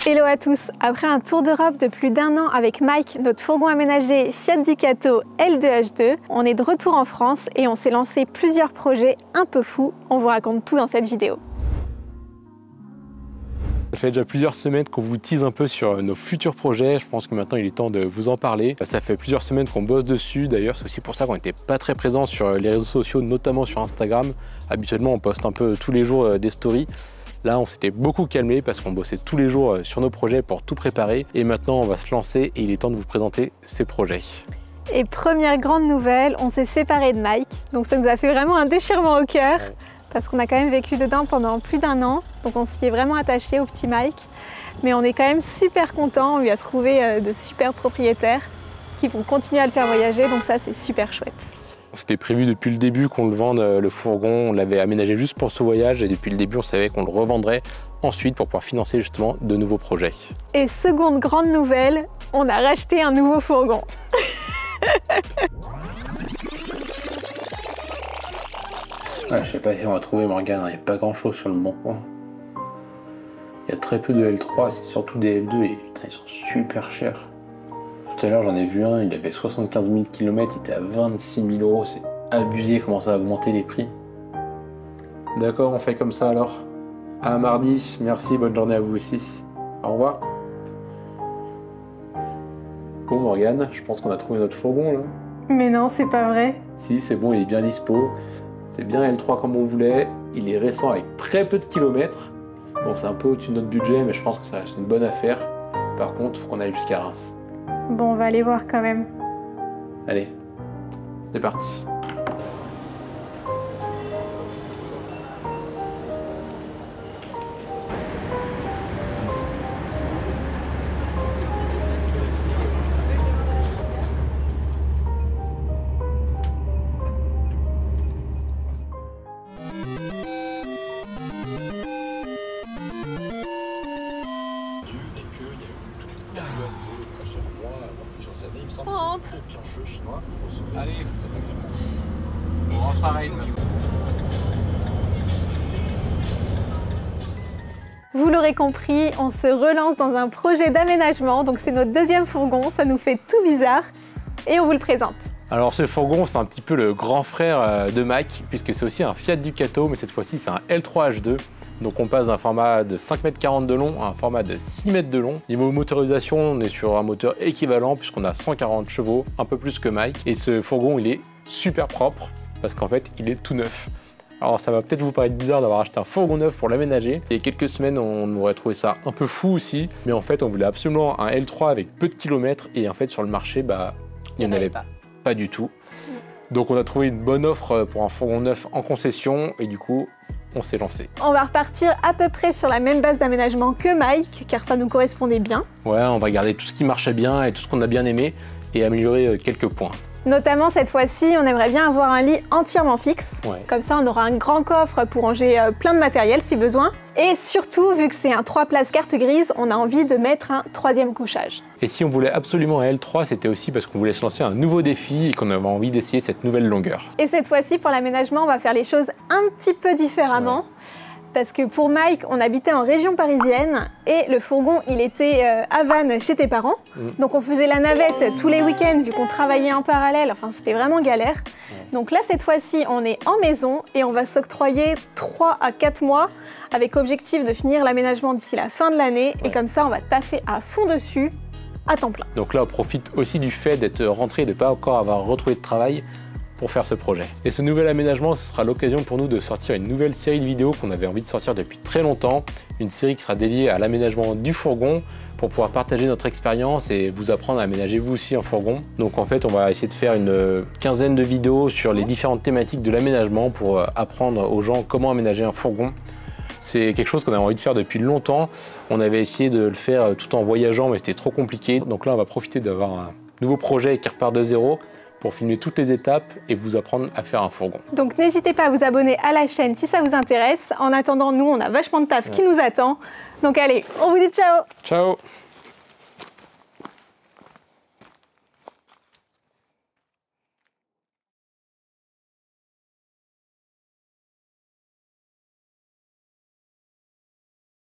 Hello à tous! Après un tour d'Europe de plus d'1 an avec Mike, notre fourgon aménagé Fiat Ducato L2H2, on est de retour en France et on s'est lancé plusieurs projets un peu fous. On vous raconte tout dans cette vidéo. Ça fait déjà plusieurs semaines qu'on vous tease un peu sur nos futurs projets. Je pense que maintenant il est temps de vous en parler. Ça fait plusieurs semaines qu'on bosse dessus. D'ailleurs, c'est aussi pour ça qu'on n'était pas très présents sur les réseaux sociaux, notamment sur Instagram. Habituellement, on poste un peu tous les jours des stories. Là, on s'était beaucoup calmé parce qu'on bossait tous les jours sur nos projets pour tout préparer. Et maintenant, on va se lancer et il est temps de vous présenter ces projets. Et première grande nouvelle, on s'est séparé de Mike. Donc ça nous a fait vraiment un déchirement au cœur. Ouais. Parce qu'on a quand même vécu dedans pendant plus d'1 an. Donc on s'y est vraiment attaché au petit Mike. Mais on est quand même super content. On lui a trouvé de super propriétaires qui vont continuer à le faire voyager. Donc ça, c'est super chouette. C'était prévu depuis le début qu'on le vende, le fourgon. On l'avait aménagé juste pour ce voyage. Et depuis le début, on savait qu'on le revendrait ensuite pour pouvoir financer justement de nouveaux projets. Et seconde grande nouvelle, on a racheté un nouveau fourgon. Ah, je sais pas si on va trouver Morgane, il n'y a pas grand chose sur le bon coin. Il y a très peu de L3, c'est surtout des L2 et putain, ils sont super chers. Tout à l'heure j'en ai vu un, il avait 75 000 km, il était à 26 000 €, c'est abusé comment ça a augmenté les prix. D'accord, on fait comme ça alors. À mardi, merci, bonne journée à vous aussi. Au revoir. Bon Morgane, je pense qu'on a trouvé notre fourgon là. Mais non, c'est pas vrai. Si, c'est bon, il est bien dispo. C'est bien L3 comme on voulait, il est récent avec très peu de kilomètres. Bon, c'est un peu au-dessus de notre budget, mais je pense que ça reste une bonne affaire. Par contre, il faut qu'on aille jusqu'à Reims. Bon, on va aller voir quand même. Allez, c'est parti. Entre. Allez, on rentre à Rennes. Vous l'aurez compris, on se relance dans un projet d'aménagement, donc c'est notre deuxième fourgon, ça nous fait tout bizarre et on vous le présente. Alors ce fourgon, c'est un petit peu le grand frère de Mike, puisque c'est aussi un Fiat Ducato, mais cette fois-ci c'est un L3H2. Donc on passe d'un format de 5,40 m de long à un format de 6 m de long. Niveau motorisation, on est sur un moteur équivalent puisqu'on a 140 chevaux, un peu plus que Mike. Et ce fourgon, il est super propre parce qu'en fait, il est tout neuf. Alors ça va peut-être vous paraître bizarre d'avoir acheté un fourgon neuf pour l'aménager. Il y a quelques semaines, on aurait trouvé ça un peu fou aussi. Mais en fait, on voulait absolument un L3 avec peu de kilomètres. Et en fait, sur le marché, il n'y en avait pas du tout. Donc on a trouvé une bonne offre pour un fourgon neuf en concession. Et du coup, on s'est lancé. On va repartir à peu près sur la même base d'aménagement que Mike, car ça nous correspondait bien. Ouais, on va garder tout ce qui marchait bien et tout ce qu'on a bien aimé et améliorer quelques points. Notamment cette fois-ci, on aimerait bien avoir un lit entièrement fixe. Ouais. Comme ça, on aura un grand coffre pour ranger plein de matériel si besoin. Et surtout, vu que c'est un 3 places carte grise, on a envie de mettre un 3e couchage. Et si on voulait absolument un L3, c'était aussi parce qu'on voulait se lancer un nouveau défi et qu'on avait envie d'essayer cette nouvelle longueur. Et cette fois-ci, pour l'aménagement, on va faire les choses un petit peu différemment. Ouais. Parce que pour Mike, on habitait en région parisienne et le fourgon, il était à Vannes chez tes parents. Donc on faisait la navette tous les week-ends vu qu'on travaillait en parallèle. Enfin, c'était vraiment galère. Donc là, cette fois-ci, on est en maison et on va s'octroyer 3 à 4 mois avec objectif de finir l'aménagement d'ici la fin de l'année. Et comme ça, on va taffer à fond dessus, à temps plein. Donc là, on profite aussi du fait d'être rentré et de ne pas encore avoir retrouvé de travail pour faire ce projet. Et ce nouvel aménagement, ce sera l'occasion pour nous de sortir une nouvelle série de vidéos qu'on avait envie de sortir depuis très longtemps. Une série qui sera dédiée à l'aménagement du fourgon pour pouvoir partager notre expérience et vous apprendre à aménager vous aussi un fourgon. Donc en fait, on va essayer de faire une quinzaine de vidéos sur les différentes thématiques de l'aménagement pour apprendre aux gens comment aménager un fourgon. C'est quelque chose qu'on a envie de faire depuis longtemps. On avait essayé de le faire tout en voyageant, mais c'était trop compliqué. Donc là, on va profiter d'avoir un nouveau projet qui repart de zéro pour filmer toutes les étapes et vous apprendre à faire un fourgon. Donc n'hésitez pas à vous abonner à la chaîne si ça vous intéresse. En attendant, nous, on a vachement de taf qui nous attend. Donc allez, on vous dit ciao! Ciao!